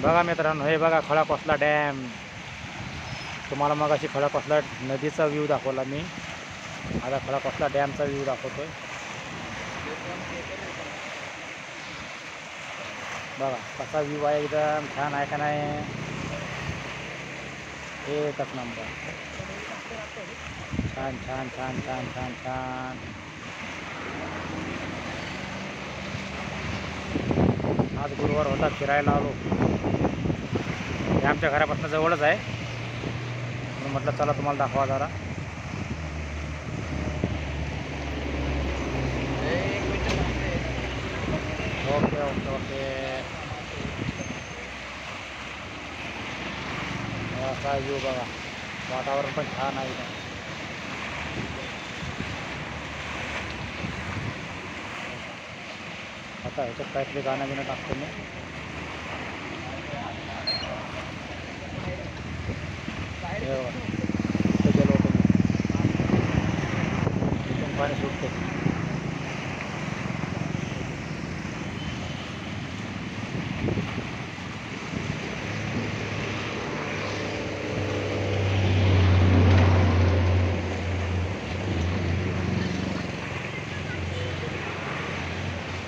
बघा मित्रांनो, हे बघा खळाकोसला डॅम. तुम्हाला मग अशी खळाकोसला नदीचा व्ह्यू दाखवला मी. आता खळाकोसला डॅमचा व्ह्यू दाखवतोय. बघा कसा व्ह्यू आहे, एकदम छान आहे का नाही? एकच नंबर. छान छान छान छान छान छान. आज गुरुवार होता, फिरायला आलो. हे आमच्या घरापासून जवळच आहे, म्हणून म्हटलं चला तुम्हाला दाखवा जरा. Okay okay okay. असा व्ह्यू बघा, वातावरण पण छान आहे इथं. आता ह्याच्यात काहीतरी गाणं बिणं टाकतो मी. इथं गेलो होतो मी, इथून पाणी सुटते.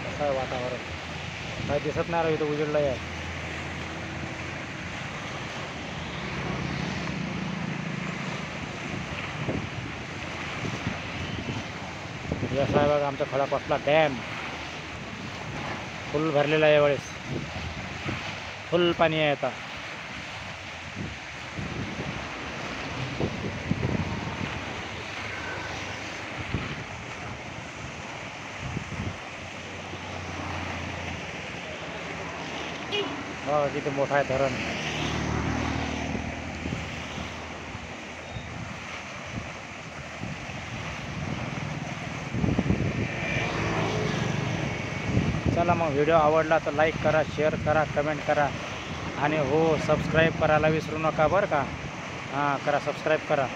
कसं आहे वातावरण, काही दिसत नाही राव, इथं उजेडलं आहे. असं आहे बघा आमचा खळाकोसला डॅम. फुल भरलेला आहे यावेळेस, फुल पाणी आहे आता. बघा किती मोठा आहे धरण. चला मग, व्हिडिओ आवडला तर लाईक करा, शेअर करा, कमेंट करा आणि हो सबस्क्राईब करायला विसरू नका बरं का. हां करा, सबस्क्राईब करा.